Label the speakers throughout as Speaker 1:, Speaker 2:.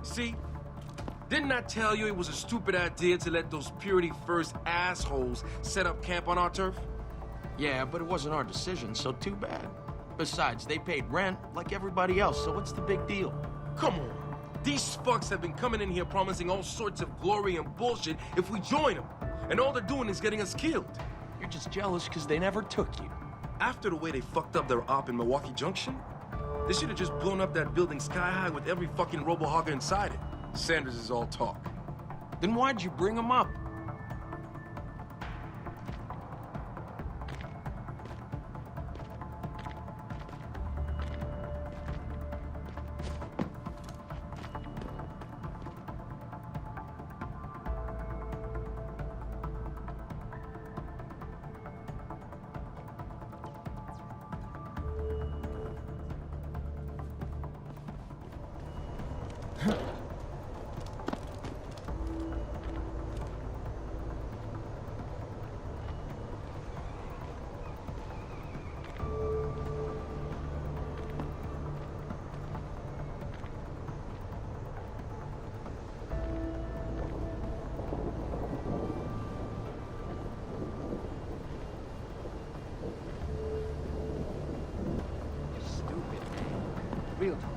Speaker 1: See? Didn't I tell you it was a stupid idea to let those Purity First assholes set up camp on our turf?
Speaker 2: Yeah, but it wasn't our decision, so too bad. Besides, they paid rent like everybody else, so what's the big deal?
Speaker 1: Come on. These fucks have been coming in here promising all sorts of glory and bullshit if we join them. And all they're doing is getting us killed.
Speaker 2: You're just jealous because they never took you.
Speaker 1: After the way they fucked up their op in Milwaukee Junction, they should have just blown up that building sky high with every fucking robo-hogger inside it. Sanders is all talk.
Speaker 2: Then why'd you bring them up?
Speaker 3: Real talk.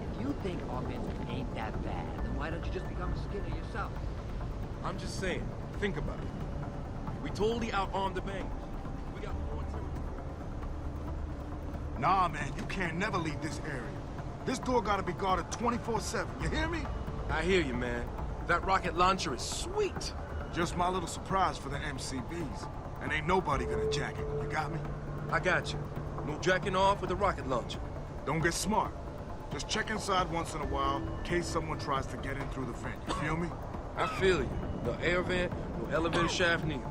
Speaker 3: If you think augmented ain't that bad, then why don't you just become a skinner yourself?
Speaker 1: I'm just saying, think about it. We totally out-armed the bangers. We got more territory.
Speaker 4: Nah, man, you can't never leave this area. This door gotta be guarded 24/7, you hear me?
Speaker 1: I hear you, man. That rocket launcher is sweet.
Speaker 4: Just my little surprise for the MCBs. And ain't nobody gonna jack it, you got me?
Speaker 1: I got you. No jacking off with the rocket launcher.
Speaker 4: Don't get smart. Just check inside once in a while, in case someone tries to get in through the vent, you feel me?
Speaker 1: I feel you. No air vent, no elevator shaft neither.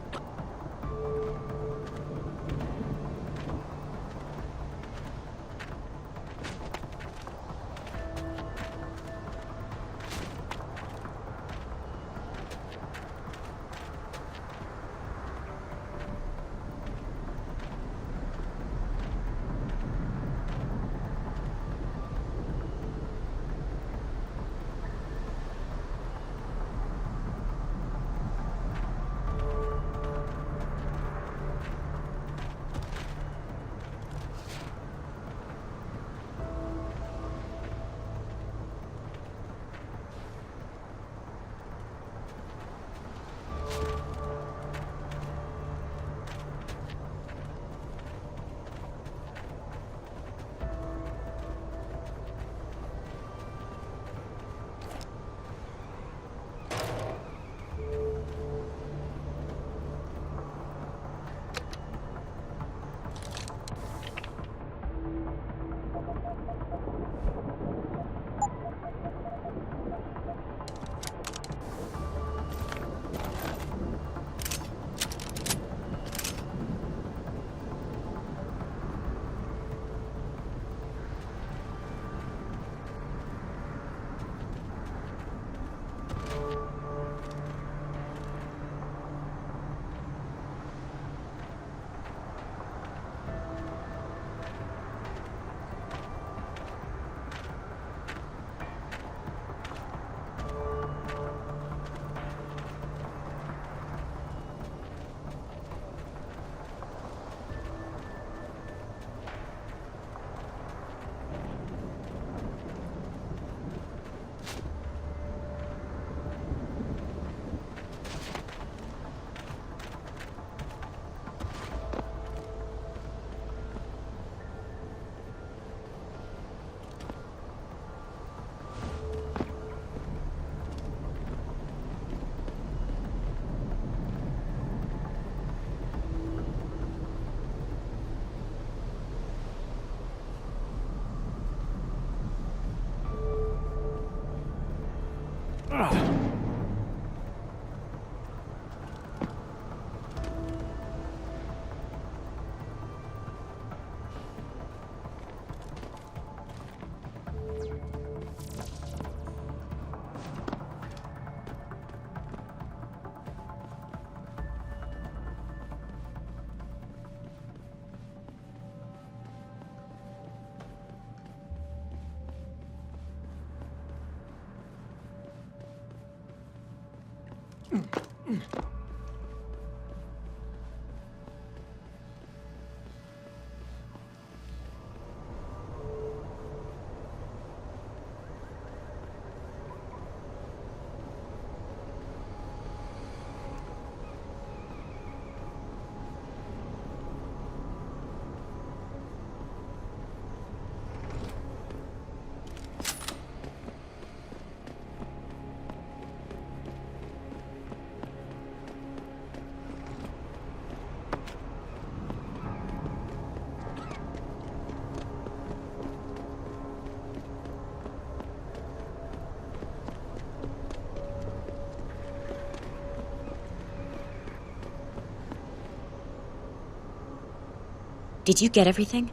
Speaker 5: Did you get everything?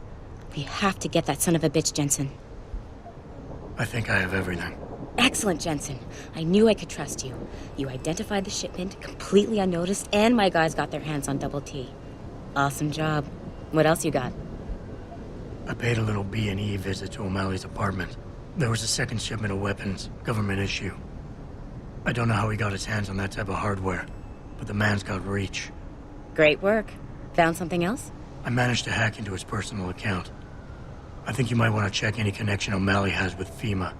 Speaker 5: We have to get that son of a bitch, Jensen.
Speaker 6: I think I have everything.
Speaker 5: Excellent, Jensen. I knew I could trust you. You identified the shipment completely unnoticed, and my guys got their hands on Double T. Awesome job. What else you got?
Speaker 6: I paid a little B&E visit to O'Malley's apartment. There was a second shipment of weapons, government issue. I don't know how he got his hands on that type of hardware, but the man's got reach.
Speaker 5: Great work. Found something else?
Speaker 6: I managed to hack into his personal account. I think you might want to check any connection O'Malley has with FEMA.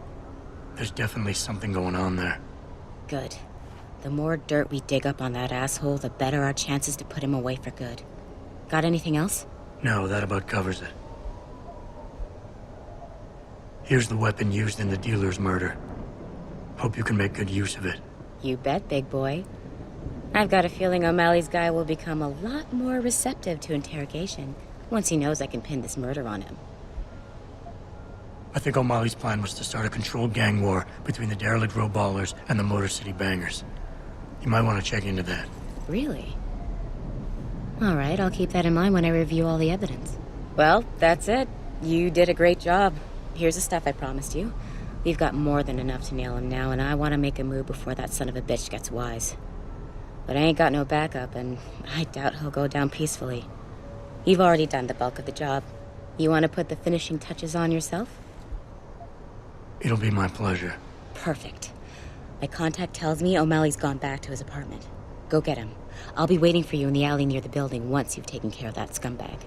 Speaker 6: There's definitely something going on there.
Speaker 5: Good. The more dirt we dig up on that asshole, the better our chances to put him away for good. Got anything else?
Speaker 6: No, that about covers it. Here's the weapon used in the dealer's murder. Hope you can make good use of it.
Speaker 5: You bet, big boy. I've got a feeling O'Malley's guy will become a lot more receptive to interrogation once he knows I can pin this murder on him.
Speaker 6: I think O'Malley's plan was to start a controlled gang war between the derelict road ballers and the Motor City bangers. You might want to check into that.
Speaker 5: Really? All right, I'll keep that in mind when I review all the evidence. Well, that's it. You did a great job. Here's the stuff I promised you. We've got more than enough to nail him now, and I want to make a move before that son of a bitch gets wise. But I ain't got no backup, and I doubt he'll go down peacefully. You've already done the bulk of the job. You want to put the finishing touches on yourself?
Speaker 6: It'll be my pleasure.
Speaker 5: Perfect. My contact tells me O'Malley's gone back to his apartment. Go get him. I'll be waiting for you in the alley near the building once you've taken care of that scumbag.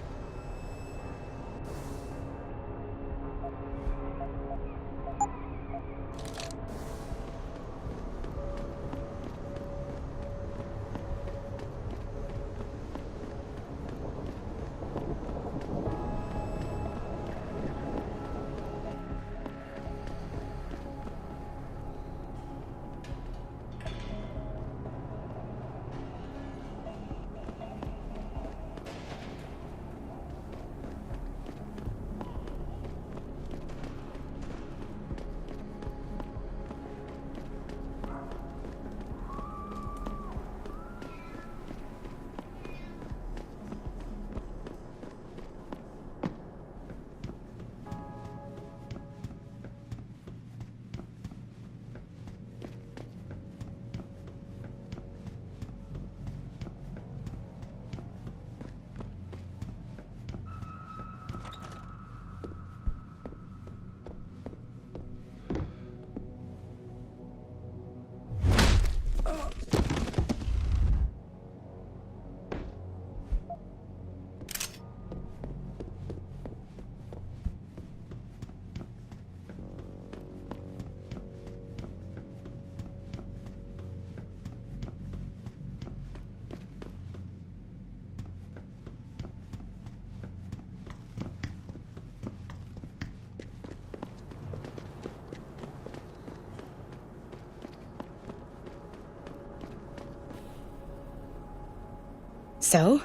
Speaker 5: So?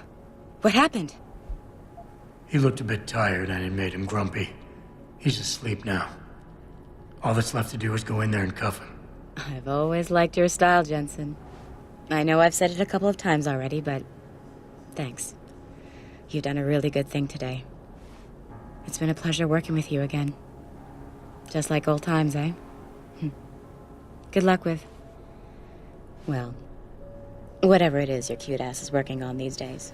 Speaker 5: What happened?
Speaker 6: He looked a bit tired and it made him grumpy. He's asleep now. All that's left to do is go in there and cuff him.
Speaker 5: I've always liked your style, Jensen. I know I've said it a couple of times already, but thanks. You've done a really good thing today. It's been a pleasure working with you again. Just like old times, eh? Good luck with... well, whatever it is your cute ass is working on these days.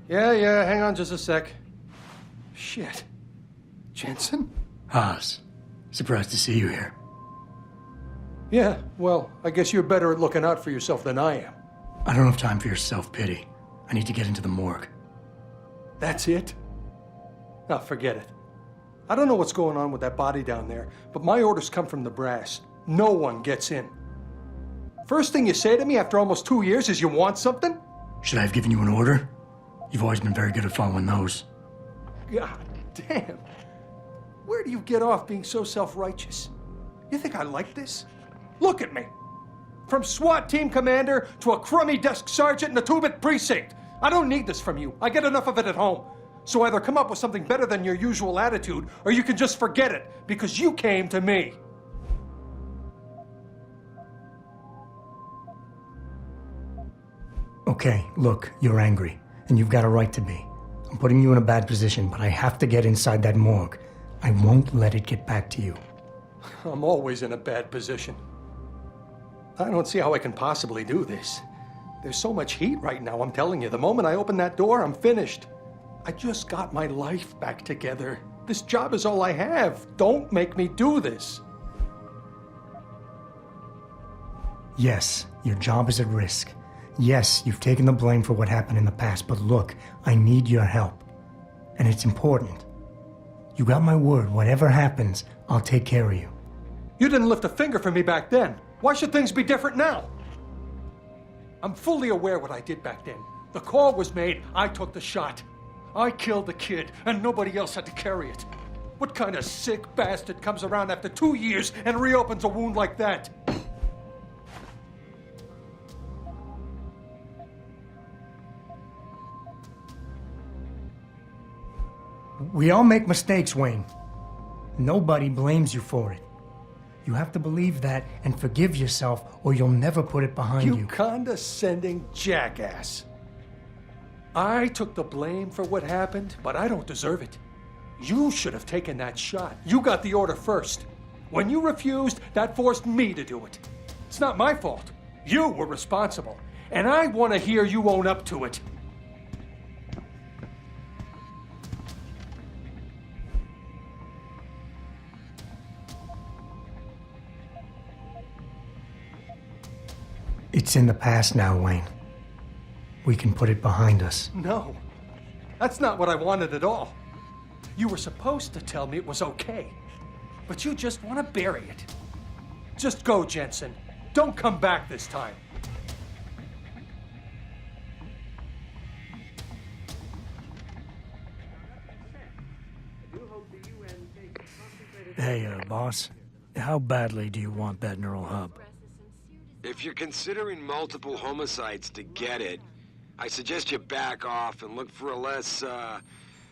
Speaker 7: Yeah, hang on just a sec. Shit. Jensen?
Speaker 6: Haas, surprised to see you here.
Speaker 7: Yeah, well, I guess you're better at looking out for yourself than I am.
Speaker 6: I don't have time for your self-pity. I need to get into the morgue.
Speaker 7: That's it? Now, forget it. I don't know what's going on with that body down there, but my orders come from the brass. No one gets in. First thing you say to me after almost 2 years is you want something?
Speaker 6: Should I have given you an order? You've always been very good at following those.
Speaker 7: God damn. Where do you get off being so self-righteous? You think I like this? Look at me. From SWAT team commander to a crummy desk sergeant in the 2-bit precinct. I don't need this from you. I get enough of it at home. So either come up with something better than your usual attitude, or you can just forget it, because you came to me.
Speaker 6: Okay, look, you're angry, and you've got a right to be. I'm putting you in a bad position, but I have to get inside that morgue. I won't let it get back to you.
Speaker 7: I'm always in a bad position. I don't see how I can possibly do this. There's so much heat right now, I'm telling you. The moment I open that door, I'm finished. I just got my life back together. This job is all I have. Don't make me do this.
Speaker 6: Yes, your job is at risk. Yes, you've taken the blame for what happened in the past, but look, I need your help. And it's important. You got my word, whatever happens, I'll take care of you.
Speaker 7: You didn't lift a finger for me back then. Why should things be different now? I'm fully aware what I did back then. The call was made, I took the shot. I killed the kid, and nobody else had to carry it. What kind of sick bastard comes around after 2 years and reopens a wound like that?
Speaker 6: We all make mistakes, Wayne. Nobody blames you for it. You have to believe that and forgive yourself, or you'll never put it behind you.
Speaker 7: You condescending jackass. I took the blame for what happened, but I don't deserve it. You should have taken that shot. You got the order first. When you refused, that forced me to do it. It's not my fault. You were responsible, and I want to hear you own up to it.
Speaker 6: It's in the past now, Wayne. We can put it behind us.
Speaker 7: No, that's not what I wanted at all. You were supposed to tell me it was okay, but you just want to bury it. Just go, Jensen. Don't come back this time.
Speaker 6: Hey, boss. How badly do you want that neural hub?
Speaker 8: If you're considering multiple homicides to get it, I suggest you back off and look for a less,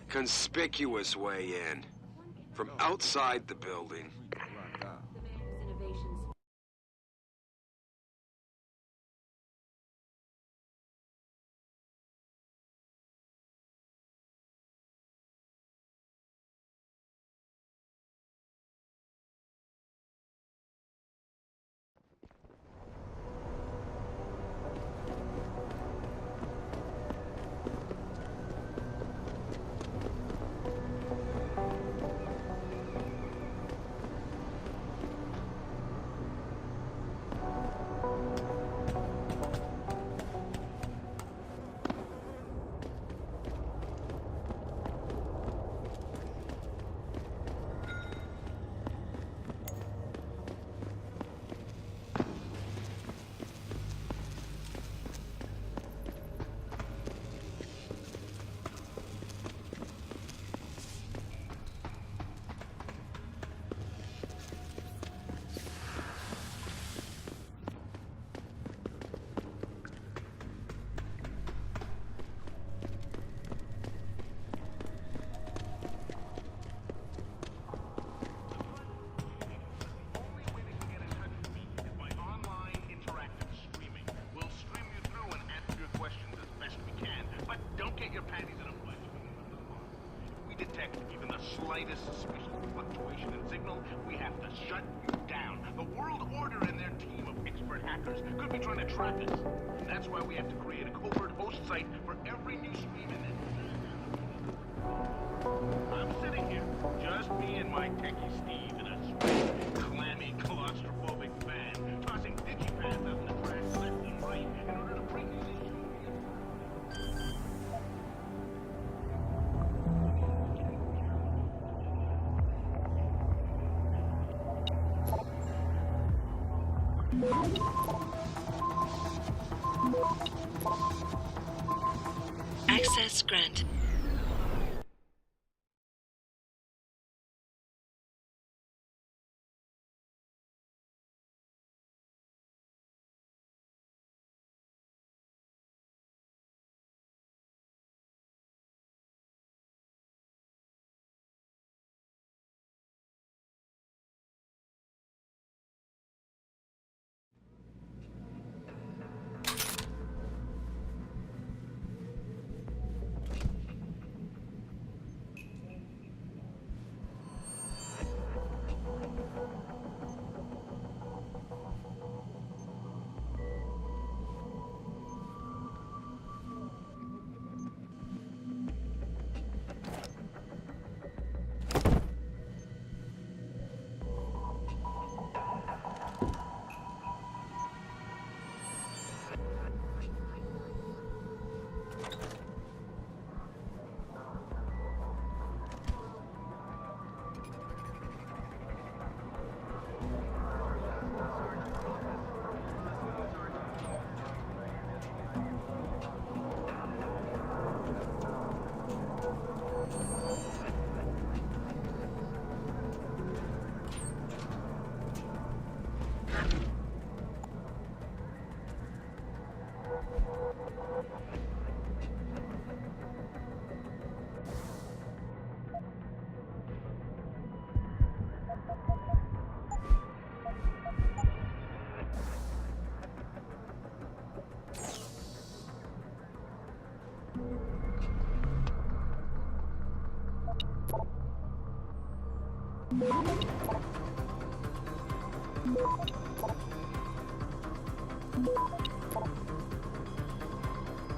Speaker 8: conspicuous way in. From outside the building.
Speaker 9: Slightest suspicion of fluctuation in signal, we have to shut you down. The World Order and their team of experts covert hackers could be trying to track us. And that's why we have to create a covert host site for every new stream in it. I'm sitting here, just me and my techie Steve in a sweet, clammy, claustrophobic van, tossing digipads out in the trash left and right in order to bring these issues.
Speaker 5: Access granted.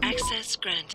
Speaker 5: Access granted.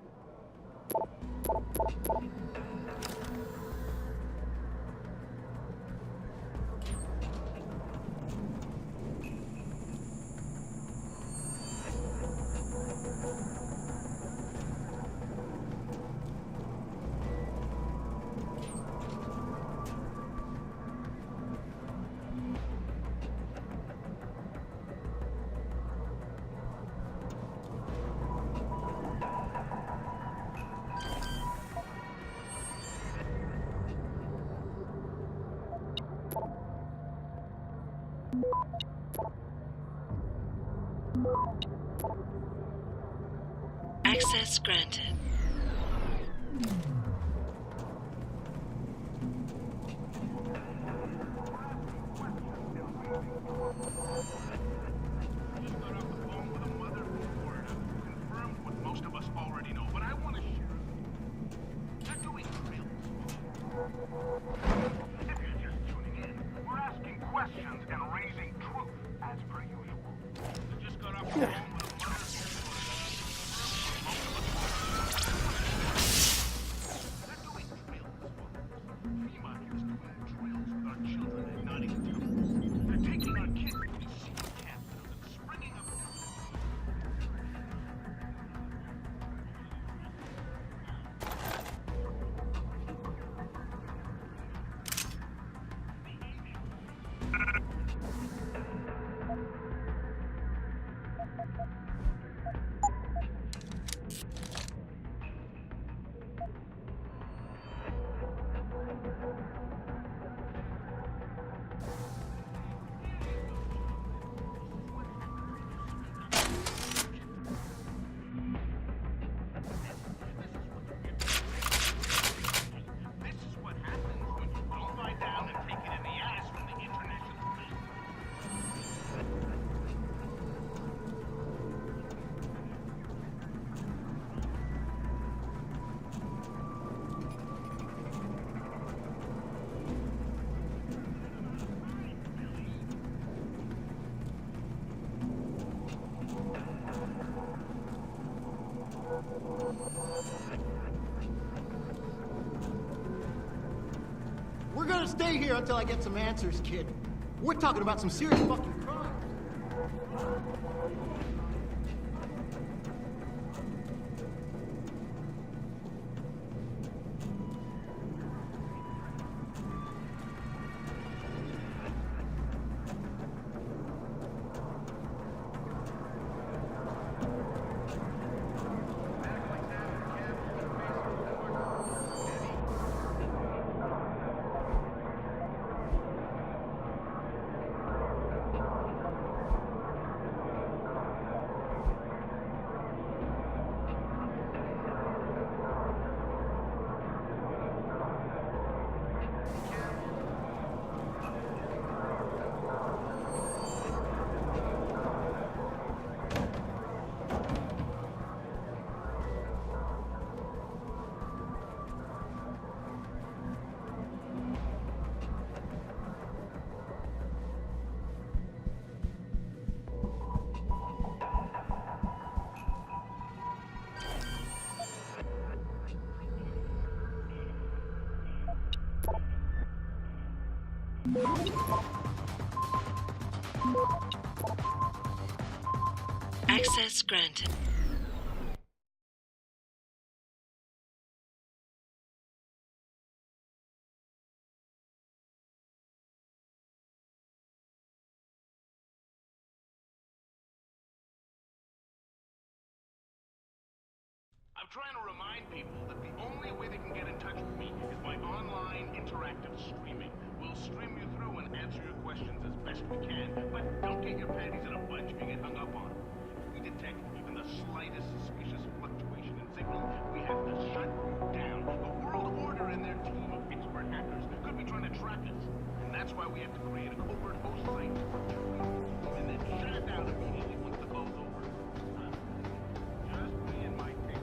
Speaker 5: Access granted.
Speaker 9: Just got off the phone with a mother word. Confirmed what most of us already know, but I want to share it. They're doing drills. If you're just tuning in, we're asking questions and raising truth, as per usual. They just got off the phone with a mother. They're doing drills. FEMA is doing drills with our children and not even doing. They're taking our kids to these secret camps and springing up.
Speaker 10: We're gonna stay here until I get some answers, kid. We're talking about some serious fucking crime.
Speaker 11: Access granted.
Speaker 9: I'm trying to remind people that the only way they can get in touch with me is by online interactive streaming. We'll stream you through and answer your questions as best we can, but don't get your panties in a bunch if you get hung up on. If we detect even the slightest suspicious fluctuation in signal, we have to shut you down. The World Order and their team of expert hackers could be trying to track us, and that's why we have to create a covert host site and then shut it down immediately once the call's over. Just me and my tape.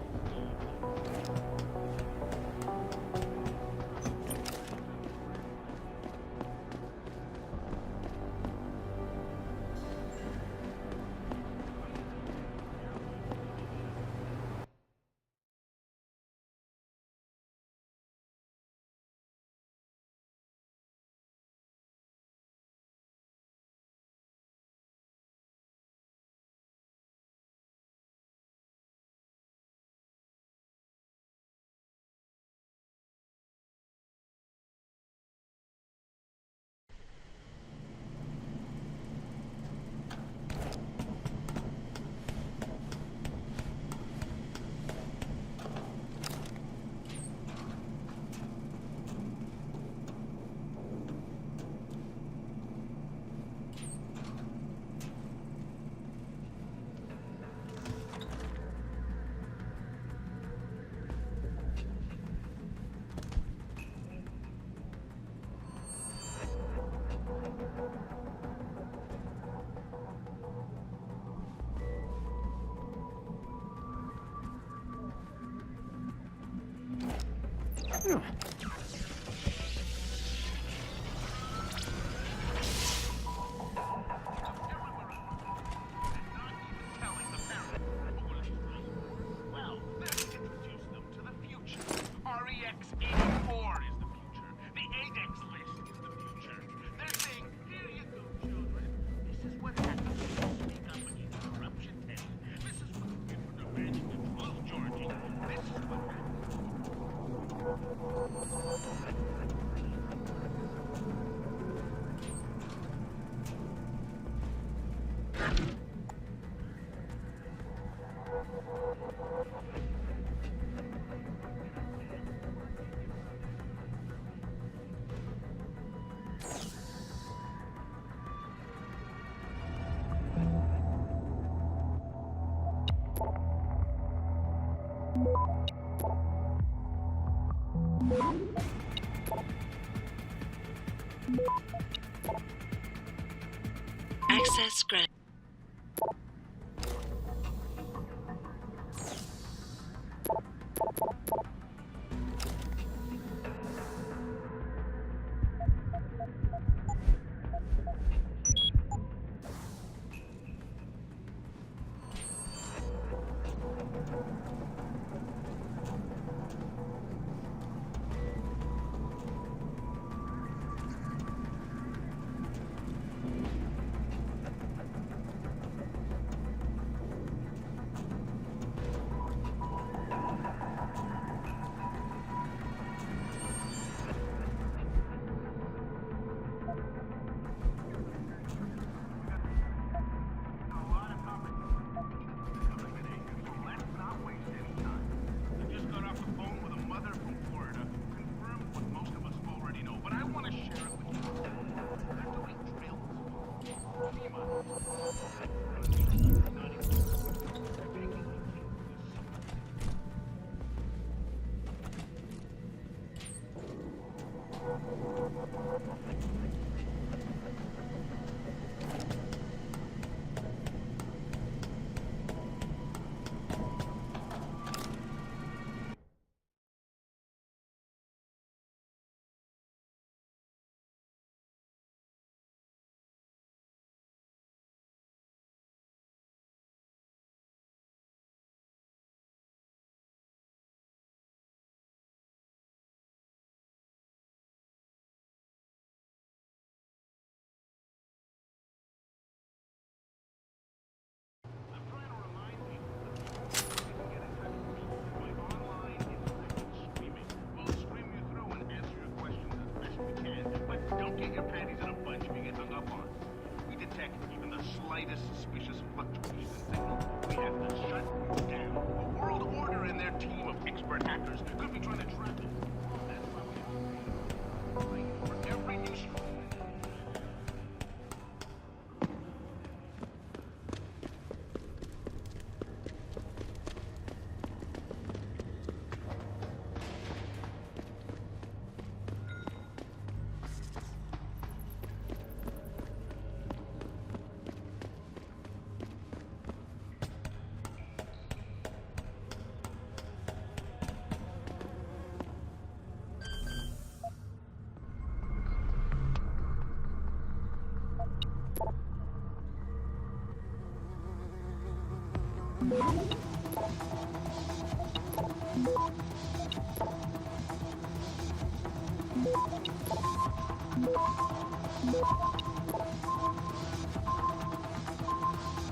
Speaker 11: Access granted.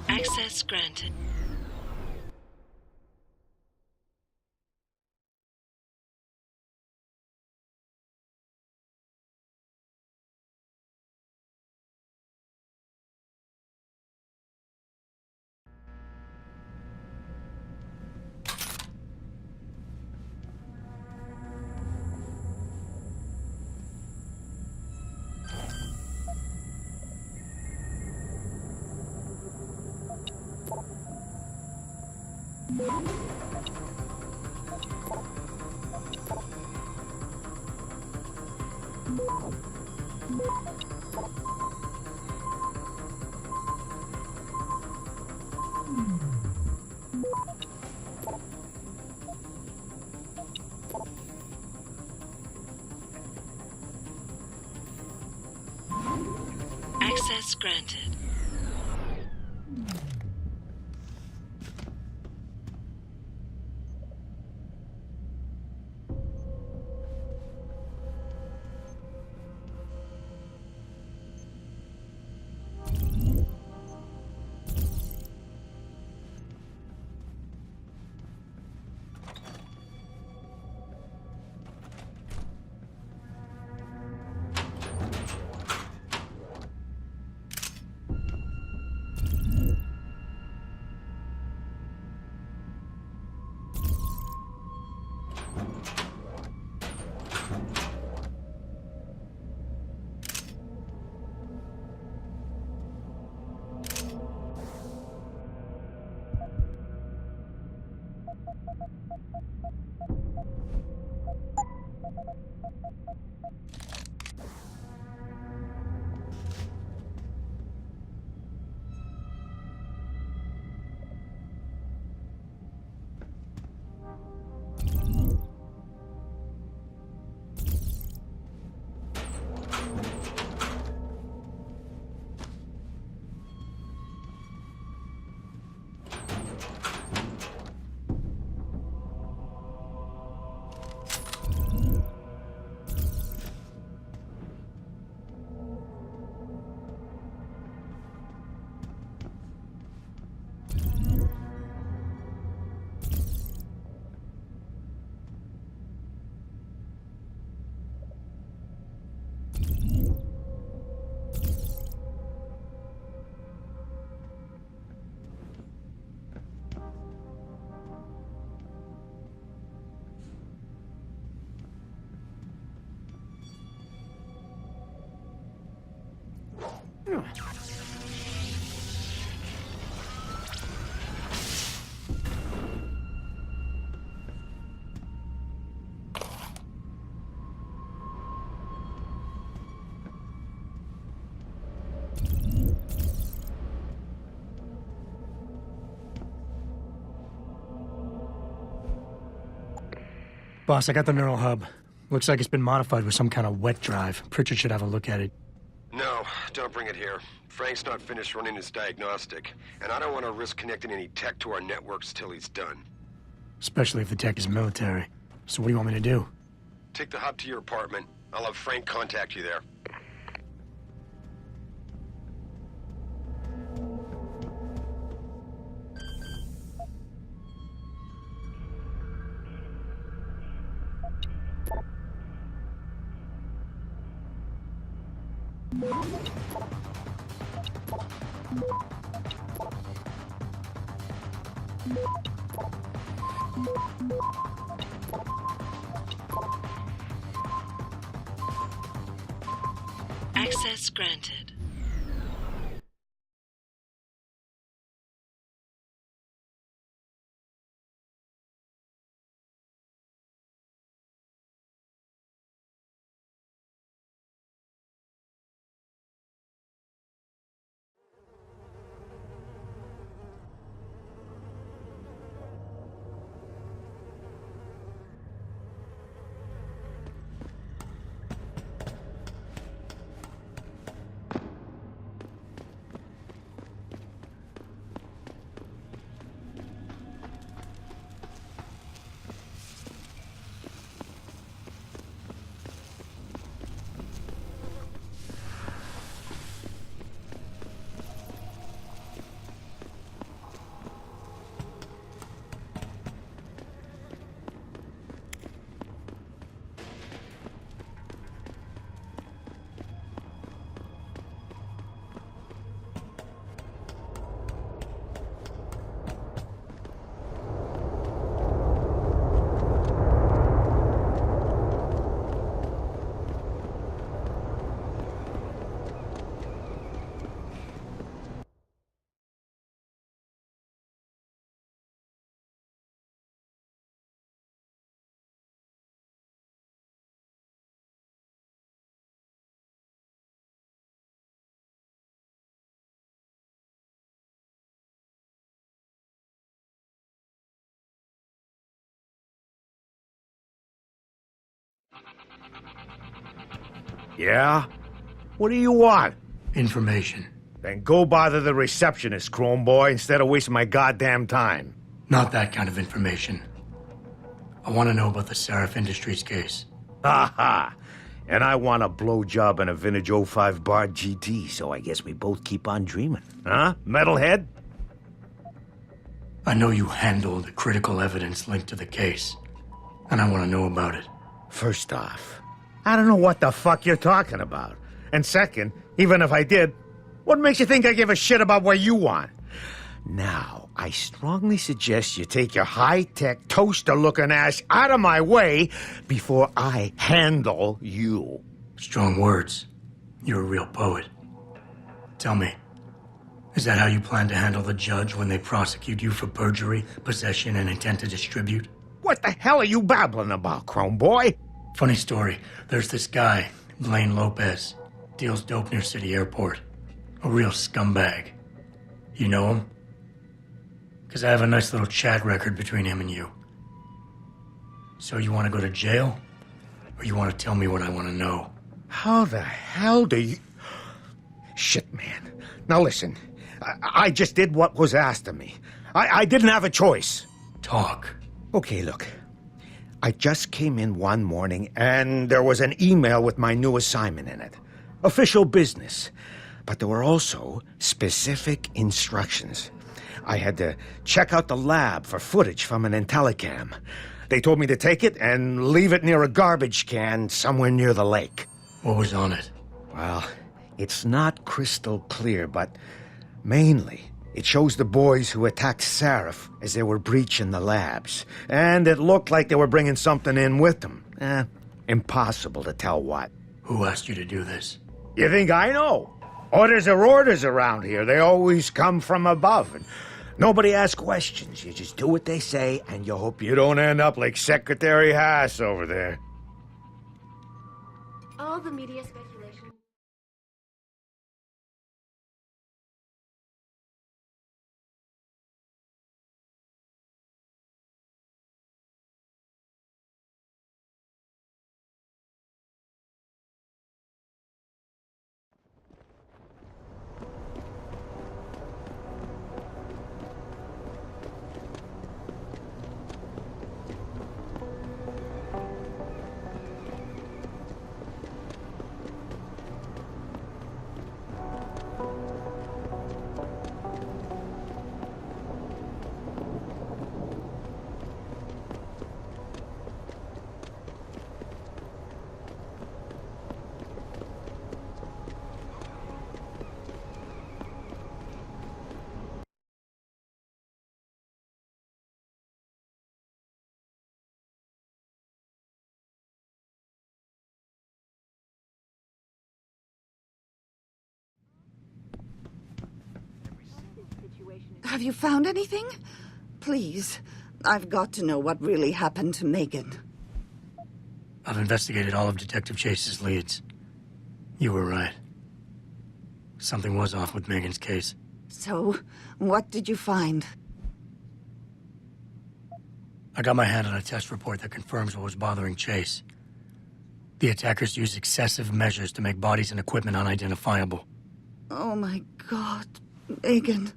Speaker 11: Access granted. Access granted.
Speaker 6: Boss, I got the neural hub. Looks like it's been modified with some kind of wet drive. Pritchard should have a look at it.
Speaker 8: No, don't bring it here. Frank's not finished running his diagnostic, and I don't want to risk connecting any tech to our networks till he's done.
Speaker 6: Especially if the tech is military. So what do you want me to do?
Speaker 8: Take the hub to your apartment. I'll have Frank contact you there.
Speaker 11: Access granted.
Speaker 12: Yeah? What do you want?
Speaker 6: Information.
Speaker 12: Then go bother the receptionist, Chrome Boy, instead of wasting my goddamn time.
Speaker 6: Not that kind of information. I want to know about the Seraph Industries case.
Speaker 12: Ha ha! And I want a blowjob and a vintage '05 Bard GT, so I guess we both keep on dreaming. Huh, metalhead?
Speaker 6: I know you handled the critical evidence linked to the case, and I want to know about it.
Speaker 12: First off, I don't know what the fuck you're talking about. And second, even if I did, what makes you think I give a shit about what you want? Now, I strongly suggest you take your high-tech, toaster-looking ass out of my way before I handle you.
Speaker 6: Strong words. You're a real poet. Tell me, is that how you plan to handle the judge when they prosecute you for perjury, possession, and intent to distribute?
Speaker 12: What the hell are you babbling about, Chrome Boy?
Speaker 6: Funny story. There's this guy, Blaine Lopez, deals dope near City Airport. A real scumbag. You know him? Because I have a nice little chat record between him and you. So you want to go to jail? Or you want to tell me what I want to know?
Speaker 12: How the hell do you... Shit, man. Now listen, I just did what was asked of me. I didn't have a choice.
Speaker 6: Talk.
Speaker 12: Okay, look. I just came in one morning and there was an email with my new assignment in it. Official business. But there were also specific instructions. I had to check out the lab for footage from an IntelliCam. They told me to take it and leave it near a garbage can somewhere near the lake.
Speaker 6: What was on it?
Speaker 12: Well, it's not crystal clear, but mainly it shows the boys who attacked Seraph as they were breaching the labs. And it looked like they were bringing something in with them. Impossible to tell what.
Speaker 6: Who asked you to do this?
Speaker 12: You think I know? Orders are orders around here. They always come from above. And nobody asks questions. You just do what they say, and you hope you don't end up like Secretary Haas over there.
Speaker 13: All the media speculation.
Speaker 14: Have you found anything? Please, I've got to know what really happened to Megan.
Speaker 6: I've investigated all of Detective Chase's leads. You were right. Something was off with Megan's case.
Speaker 14: So, what did you find?
Speaker 6: I got my hand on a test report that confirms what was bothering Chase. The attackers used excessive measures to make bodies and equipment unidentifiable.
Speaker 14: Oh my God, Megan.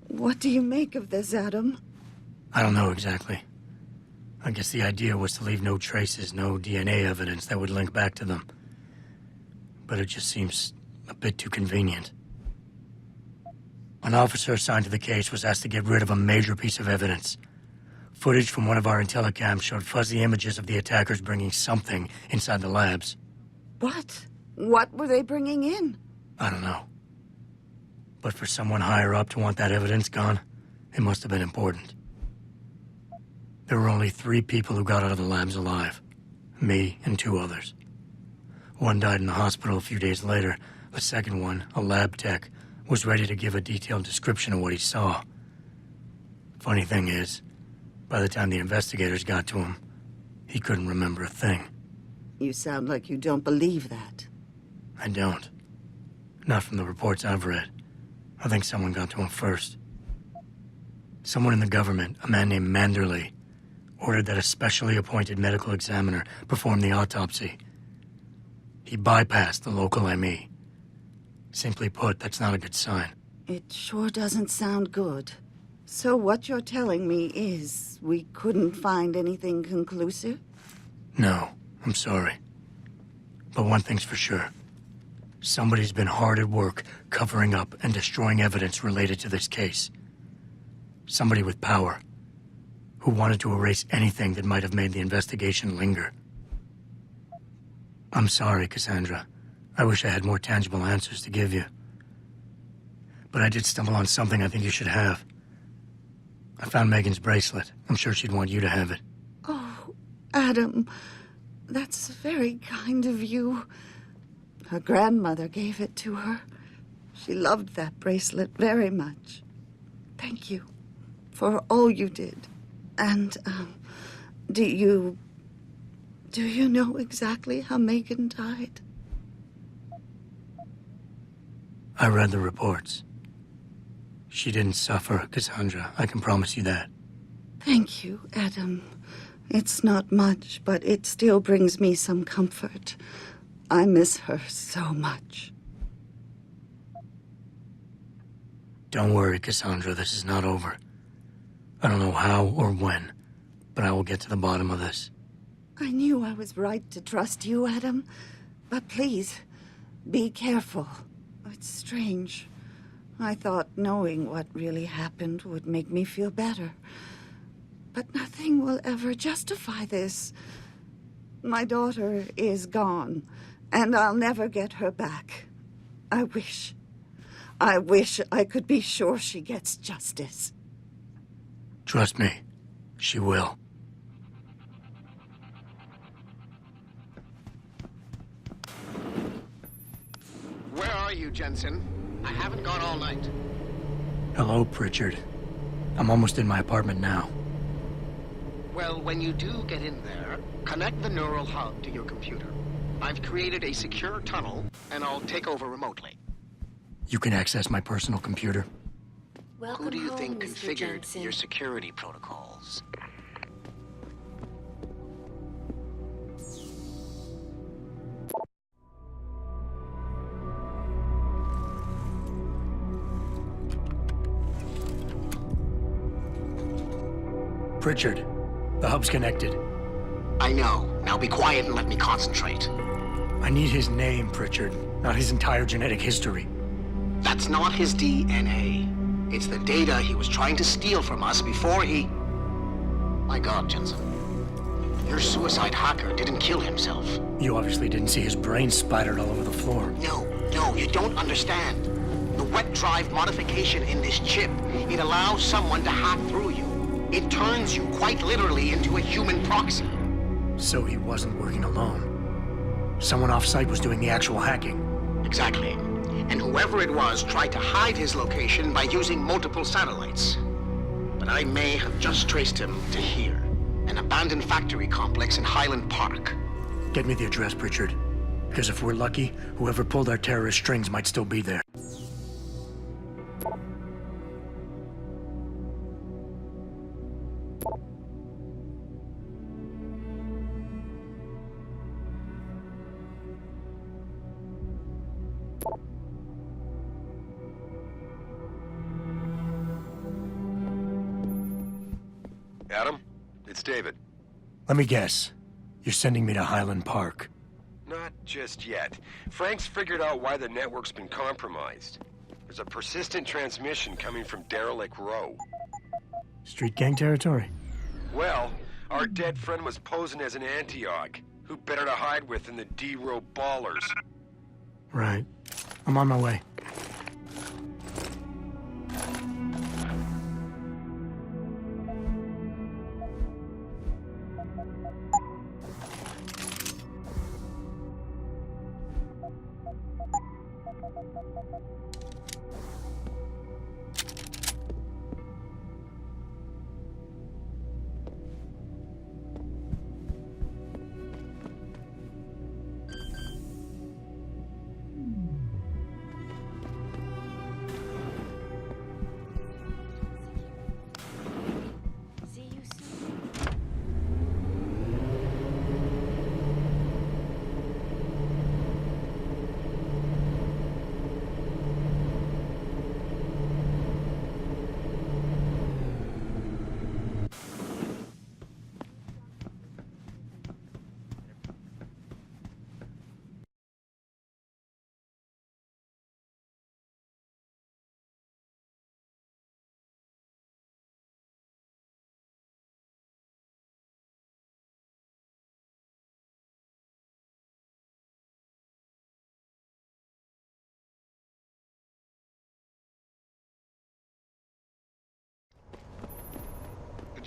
Speaker 14: What do you make of this, Adam?
Speaker 6: I don't know exactly. I guess the idea was to leave no traces, no DNA evidence that would link back to them. But it just seems a bit too convenient. An officer assigned to the case was asked to get rid of a major piece of evidence. Footage from one of our IntelliCams showed fuzzy images of the attackers bringing something inside the labs.
Speaker 14: What? What were they bringing in?
Speaker 6: I don't know. But for someone higher up to want that evidence gone, it must have been important. There were only 3 people who got out of the labs alive. Me and 2 others. One died in the hospital a few days later. The second one, a lab tech, was ready to give a detailed description of what he saw. Funny thing is, by the time the investigators got to him, he couldn't remember a thing.
Speaker 14: You sound like you don't believe that.
Speaker 6: I don't. Not from the reports I've read. I think someone got to him first. Someone in the government, a man named Manderley, ordered that a specially appointed medical examiner perform the autopsy. He bypassed the local ME. Simply put, that's not a good sign.
Speaker 14: It sure doesn't sound good. So what you're telling me is we couldn't find anything conclusive?
Speaker 6: No, I'm sorry. But one thing's for sure. Somebody's been hard at work covering up and destroying evidence related to this case. Somebody with power, who wanted to erase anything that might have made the investigation linger. I'm sorry, Cassandra. I wish I had more tangible answers to give you. But I did stumble on something I think you should have. I found Megan's bracelet. I'm sure she'd want you to have it.
Speaker 14: Oh, Adam, that's very kind of you. Her grandmother gave it to her. She loved that bracelet very much. Thank you for all you did. And, do you know exactly how Megan died?
Speaker 6: I read the reports. She didn't suffer, Cassandra. I can promise you that.
Speaker 14: Thank you, Adam. It's not much, but it still brings me some comfort. I miss her so much.
Speaker 6: Don't worry, Cassandra. This is not over. I don't know how or when, but I will get to the bottom of this.
Speaker 14: I knew I was right to trust you, Adam. But please, be careful. It's strange. I thought knowing what really happened would make me feel better. But nothing will ever justify this. My daughter is gone, and I'll never get her back. I wish I could be sure she gets justice.
Speaker 6: Trust me, she will.
Speaker 10: Where are you, Jensen? I haven't gone all night.
Speaker 6: Hello, Pritchard. I'm almost in my apartment now.
Speaker 10: Well, when you do get in there, connect the neural hub to your computer. I've created a secure tunnel, and I'll take over remotely.
Speaker 6: You can access my personal computer.
Speaker 11: Welcome
Speaker 10: Who do you
Speaker 11: home,
Speaker 10: think
Speaker 11: Mr.
Speaker 10: configured
Speaker 11: Jensen.
Speaker 10: your security protocols?
Speaker 6: Pritchard, the hub's connected.
Speaker 10: I know. Now be quiet and let me concentrate.
Speaker 6: I need his name, Pritchard, not his entire genetic history.
Speaker 10: That's not his DNA. It's the data he was trying to steal from us before he... My God, Jensen. Your suicide hacker didn't kill himself.
Speaker 6: You obviously didn't see his brain splattered all over the floor.
Speaker 10: No, you don't understand. The wet drive modification in this chip, it allows someone to hack through you. It turns you quite literally into a human proxy.
Speaker 6: So he wasn't working alone. Someone off-site was doing the actual hacking.
Speaker 10: Exactly. And whoever it was tried to hide his location by using multiple satellites. But I may have just traced him to here, an abandoned factory complex in Highland Park.
Speaker 6: Get me the address, Pritchard. Because if we're lucky, whoever pulled our terrorist strings might still be there.
Speaker 8: Adam, it's David.
Speaker 6: Let me guess. You're sending me to Highland Park.
Speaker 8: Not just yet. Frank's figured out why the network's been compromised. There's a persistent transmission coming from Derelict Row.
Speaker 6: Street gang territory?
Speaker 8: Well, our dead friend was posing as an Antioch. Who better to hide with than the D-Row ballers?
Speaker 6: Right. I'm on my way.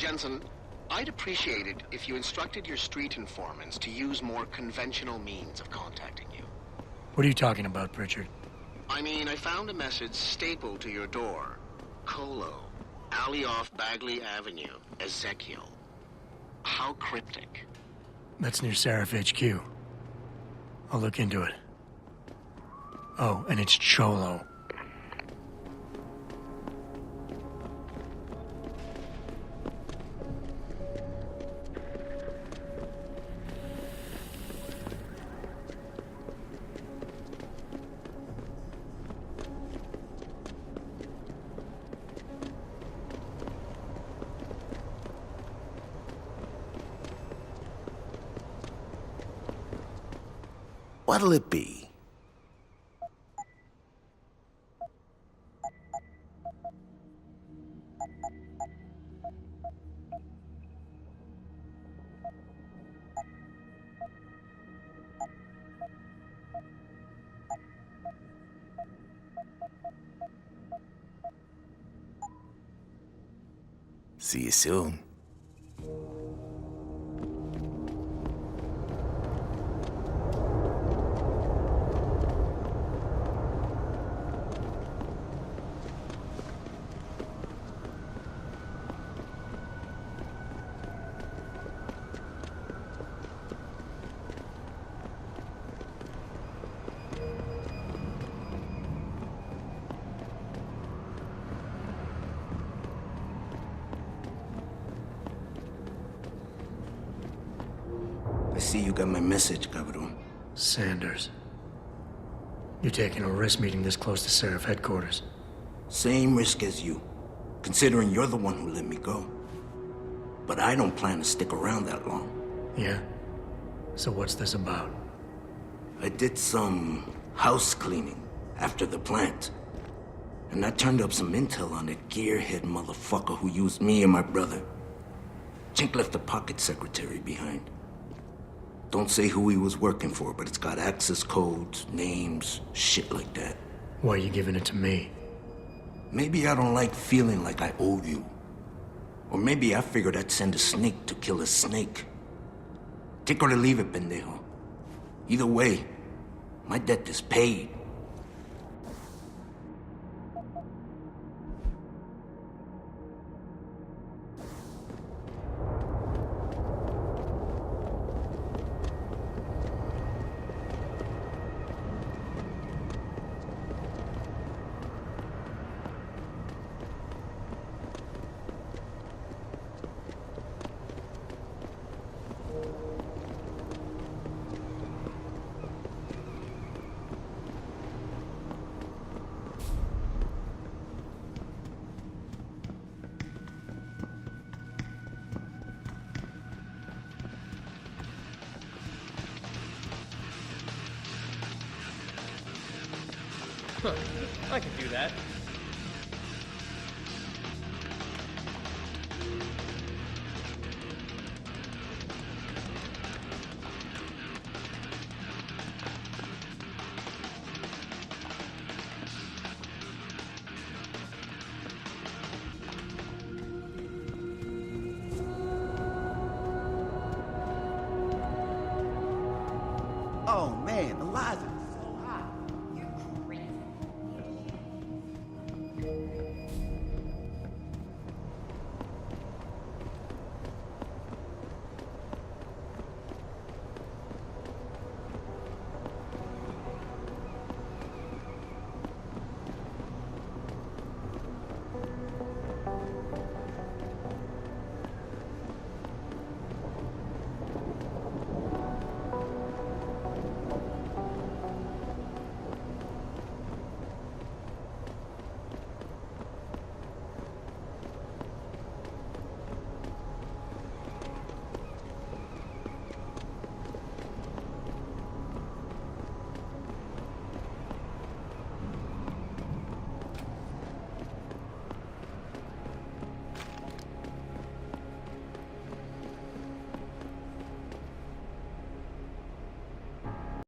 Speaker 10: Jensen, I'd appreciate it if you instructed your street informants to use more conventional means of contacting you.
Speaker 6: What are you talking about, Pritchard?
Speaker 10: I mean, I found a message stapled to your door. Colo, alley off Bagley Avenue, Ezekiel. How cryptic.
Speaker 6: That's near Seraph HQ. I'll look into it. Oh, and it's Cholo.
Speaker 15: What'll it be? See you soon. I see you got my message, cabrón.
Speaker 6: Sanders. You're taking a risk meeting this close to Seraph headquarters.
Speaker 15: Same risk as you, considering you're the one who let me go. But I don't plan to stick around that long.
Speaker 6: Yeah? So what's this about?
Speaker 15: I did some house cleaning after the plant. And I turned up some intel on that gearhead motherfucker who used me and my brother. Chink left a pocket secretary behind. Don't say who he was working for, but it's got access codes, names, shit like that.
Speaker 6: Why are you giving it to me?
Speaker 15: Maybe I don't like feeling like I owe you. Or maybe I figured I'd send a snake to kill a snake. Take or leave it, pendejo. Either way, my debt is paid.
Speaker 16: Huh. I could do that.
Speaker 17: Oh man, Eliza,